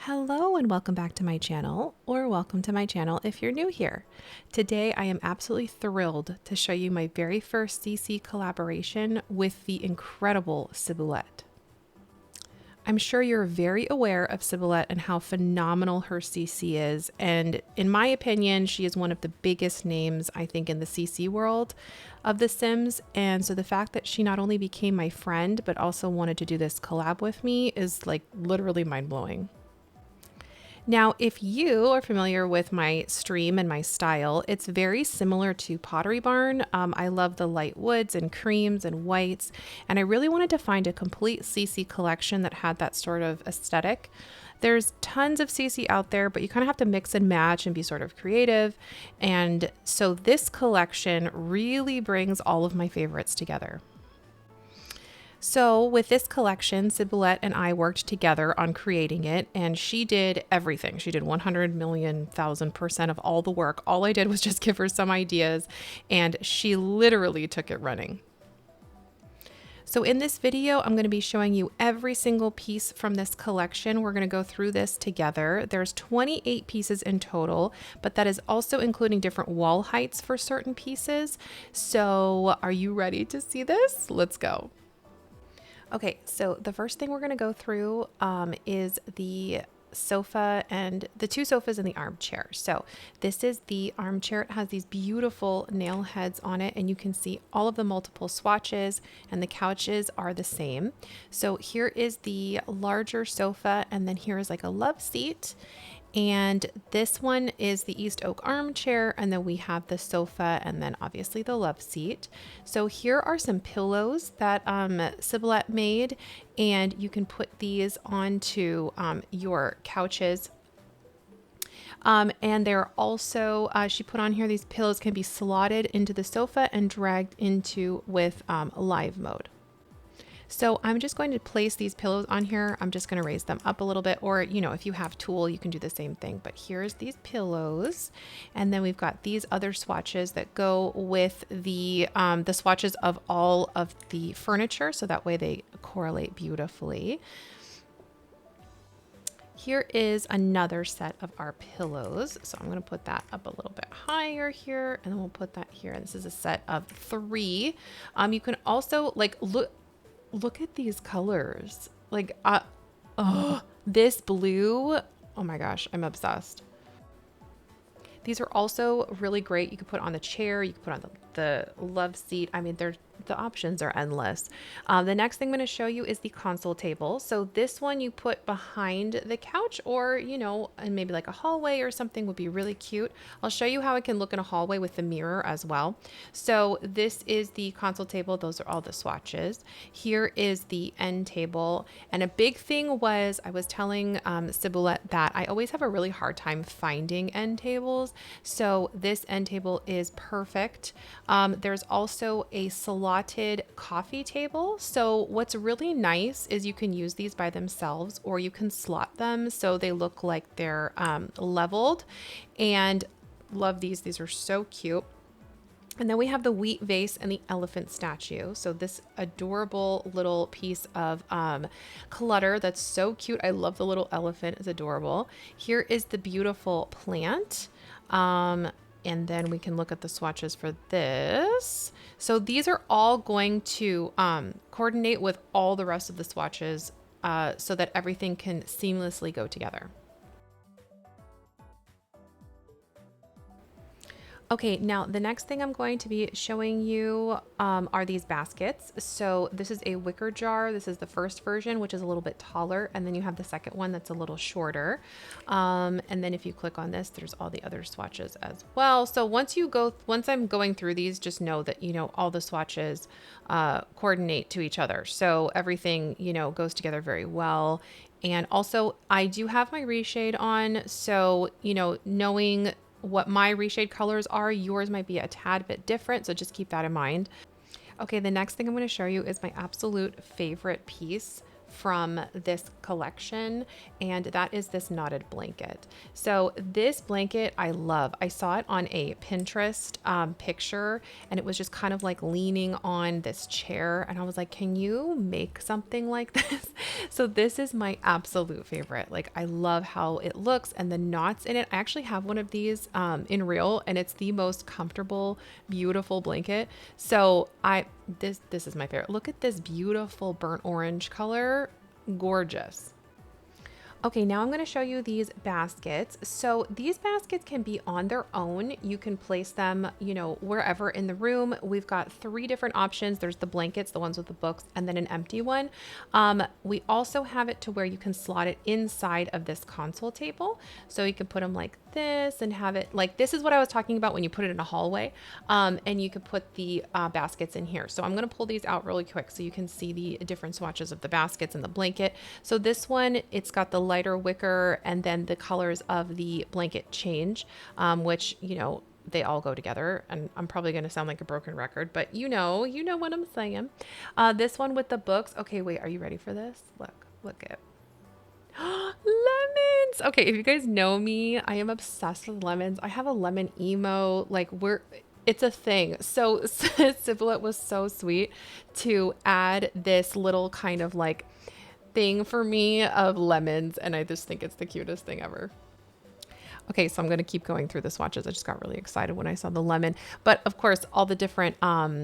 Hello and welcome back to my channel, or welcome to my channel if you're new here. Today I am absolutely thrilled to show you my very first CC collaboration with the incredible Syboulette. I'm sure you're very aware of Syboulette and how phenomenal her CC is, and in my opinion, she is one of the biggest names I think in the CC world of The Sims, and so the fact that she not only became my friend but also wanted to do this collab with me is like literally mind-blowing. Now, if you are familiar with my stream and my style, it's very similar to Pottery Barn. I love the light woods and creams and whites, and I really wanted to find a complete CC collection that had that sort of aesthetic. There's tons of CC out there, but you kind of have to mix and match and be sort of creative. And so this collection really brings all of my favorites together. So with this collection, Syboulette and I worked together on creating it, and she did everything. She did 100,000,000% of all the work. All I did was just give her some ideas, and she literally took it running. So in this video, I'm going to be showing you every single piece from this collection. We're going to go through this together. There's 28 pieces in total, but that is also including different wall heights for certain pieces. So are you ready to see this? Let's go. Okay, so the first thing we're going to go through is the sofa and the two sofas and the armchair. So this is the armchair. It has these beautiful nail heads on it, and you can see all of the multiple swatches, and the couches are the same. So here is the larger sofa, and then here is like a love seat. And this one is the East Oak armchair, and then we have the sofa, and then obviously the love seat. So here are some pillows that Syboulette made, and you can put these onto your couches. And they're also, she put on here, these pillows can be slotted into the sofa and dragged into with live mode. So I'm just going to place these pillows on here. I'm just going to raise them up a little bit, or, you know, if you have tulle, you can do the same thing. But here's these pillows. And then we've got these other swatches that go with the swatches of all of the furniture. So that way they correlate beautifully. Here is another set of our pillows. So I'm going to put that up a little bit higher here, and then we'll put that here. This is a set of 3. You can also look at these colors. Like, this blue, oh my gosh, I'm obsessed. These are also really great. You could put on the chair, you could put on the love seat. I mean, the options are endless. The next thing I'm going to show you is the console table. So this one you put behind the couch, or, you know, and maybe like a hallway or something would be really cute. I'll show you how it can look in a hallway with the mirror as well. So this is the console table. Those are all the swatches. Here is the end table. And a big thing was, I was telling Syboulette that I always have a really hard time finding end tables. So this end table is perfect. There's also a slotted coffee table. So what's really nice is you can use these by themselves, or you can slot them so they look like they're leveled. And love these. These are so cute. And then we have the wheat vase and the elephant statue. So this adorable little piece of clutter that's so cute. I love the little elephant. It's adorable. Here is the beautiful plant. And then we can look at the swatches for this. So these are all going to coordinate with all the rest of the swatches so that everything can seamlessly go together. Okay, now the next thing I'm going to be showing you are these baskets. So this is a wicker jar. This is the first version, which is a little bit taller. And then you have the second one that's a little shorter. And then if you click on this, there's all the other swatches as well. So once I'm going through these, just know that, you know, all the swatches coordinate to each other. So everything, you know, goes together very well. And also I do have my reshade on. So, you know, knowing what my reshade colors are, yours might be a tad bit different, so just keep that in mind. Okay, the next thing I'm going to show you is my absolute favorite piece from this collection, and that is this knotted blanket. So this blanket I love. I saw it on a Pinterest picture, and it was just kind of like leaning on this chair, and I was like, can you make something like this? So this is my absolute favorite. Like, I love how it looks and the knots in it. I actually have one of these in real, and it's the most comfortable, beautiful blanket. So this is my favorite. Look at this beautiful burnt orange color. Gorgeous. Okay, now I'm going to show you these baskets. So these baskets can be on their own. You can place them, you know, wherever in the room. We've got 3 different options. There's the blankets, the ones with the books, and then an empty one. We also have it to where you can slot it inside of this console table. So you can put them like this and have it like, this is what I was talking about when you put it in a hallway. And you could put the baskets in here. So I'm going to pull these out really quick so you can see the different swatches of the baskets and the blanket. So this one, it's got the lighter wicker, and then the colors of the blanket change, which, you know, they all go together, and I'm probably going to sound like a broken record, but you know what I'm saying. This one with the books. Okay, wait, are you ready for this? Look at lemons. Okay, if you guys know me, I am obsessed with lemons. I have a lemon emo, like it's a thing. So Syboulette was so sweet to add this little kind of like thing for me of lemons, and I just think it's the cutest thing ever. Okay, so I'm going to keep going through the swatches. I just got really excited when I saw the lemon, but of course all the different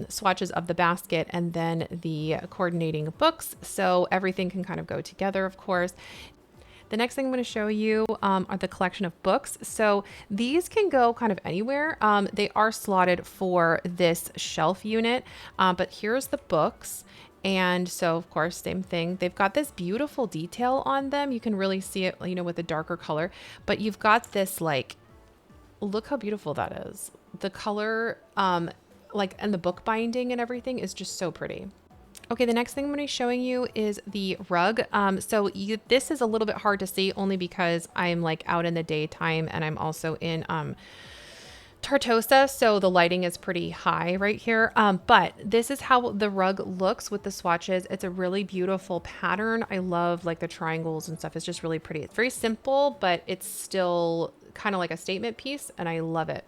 swatches of the basket, and then the coordinating books, so everything can kind of go together, of course. The next thing I'm going to show you are the collection of books. So these can go kind of anywhere. They are slotted for this shelf unit, but here's the books. And so, of course, same thing. They've got this beautiful detail on them. You can really see it, you know, with a darker color. But you've got this, like, look how beautiful that is. The color, like, and the book binding and everything is just so pretty. Okay, the next thing I'm going to be showing you is the rug. This is a little bit hard to see only because I'm like out in the daytime, and I'm also in Tartosa, so the lighting is pretty high right here. But this is how the rug looks with the swatches. It's a really beautiful pattern. I love like the triangles and stuff. It's just really pretty. It's very simple, but it's still kind of like a statement piece, and I love it.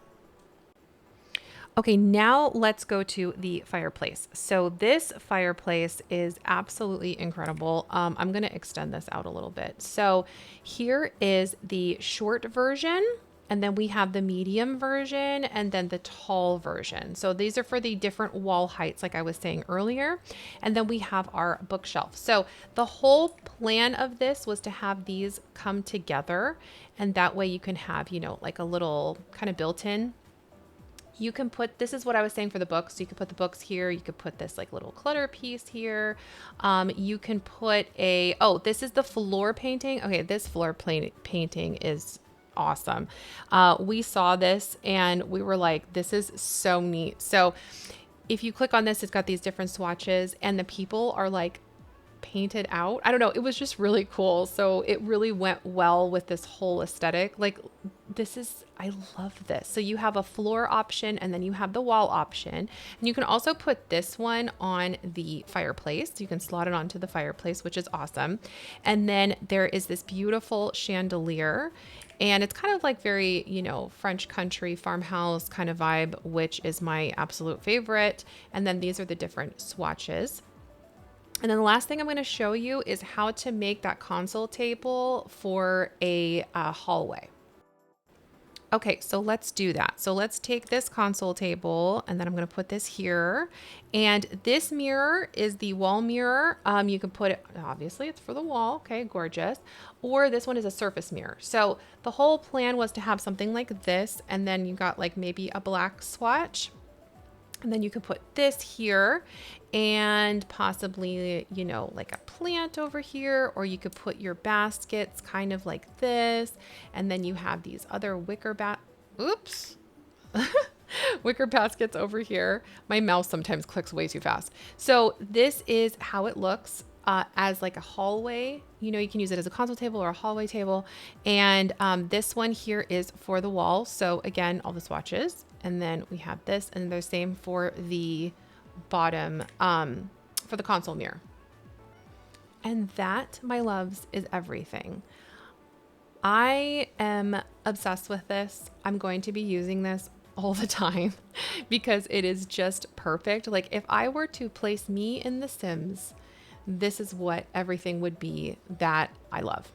Okay, now let's go to the fireplace. So this fireplace is absolutely incredible. I'm going to extend this out a little bit. So here is the short version, and then we have the medium version, and then the tall version. So these are for the different wall heights, like I was saying earlier. And then we have our bookshelf. So the whole plan of this was to have these come together, and that way you can have, you know, like a little kind of built-in. You can put, this is what I was saying for the books. So you could put the books here. You could put this like little clutter piece here. You can put this is the floor painting. Okay, this floor painting is awesome. We saw this and we were like, this is so neat. So if you click on this, it's got these different swatches, and the people are like painted out. I don't know. It was just really cool. So it really went well with this whole aesthetic. Like I love this. So you have a floor option, and then you have the wall option, and you can also put this one on the fireplace. You can slot it onto the fireplace, which is awesome. And then there is this beautiful chandelier, and it's kind of like very, you know, French country farmhouse kind of vibe, which is my absolute favorite. And then these are the different swatches. And then the last thing I'm going to show you is how to make that console table for a hallway. Okay, so let's do that. So let's take this console table, and then I'm going to put this here. And this mirror is the wall mirror. You can put it, obviously it's for the wall. Okay, gorgeous. Or this one is a surface mirror. So the whole plan was to have something like this, and then you got like maybe a black swatch. And then you could put this here, and possibly, you know, like a plant over here, or you could put your baskets kind of like this. And then you have these other wicker wicker baskets over here. My mouse sometimes clicks way too fast. So this is how it looks as like a hallway. You know, you can use it as a console table or a hallway table. And this one here is for the wall. So again, all the swatches. And then we have this, and the same for the bottom, for the console mirror. And that, my loves, is everything. I am obsessed with this. I'm going to be using this all the time because it is just perfect. Like if I were to place me in The Sims, this is what everything would be that I love.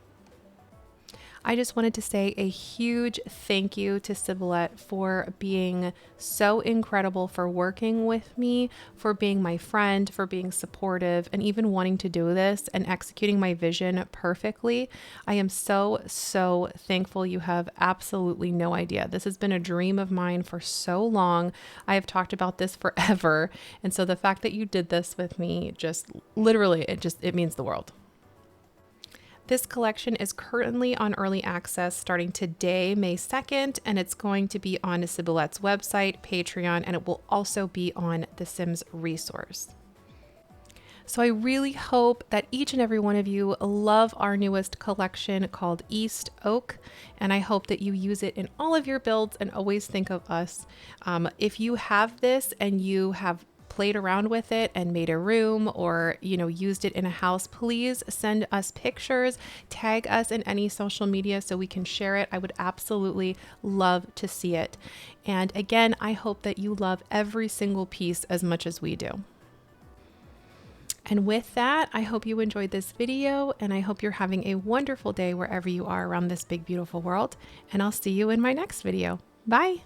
I just wanted to say a huge thank you to Syboulette for being so incredible, for working with me, for being my friend, for being supportive, and even wanting to do this and executing my vision perfectly. I am so, so thankful. You have absolutely no idea. This has been a dream of mine for so long. I have talked about this forever. And so the fact that you did this with me, just literally, it means the world. This collection is currently on early access starting today, May 2nd, and it's going to be on Syboulette's website, Patreon, and it will also be on the Sims resource. So I really hope that each and every one of you love our newest collection called East Oak, and I hope that you use it in all of your builds and always think of us. If you have this and you have played around with it and made a room or, used it in a house, please send us pictures, tag us in any social media so we can share it. I would absolutely love to see it. And again, I hope that you love every single piece as much as we do. And with that, I hope you enjoyed this video and I hope you're having a wonderful day wherever you are around this big, beautiful world. And I'll see you in my next video. Bye.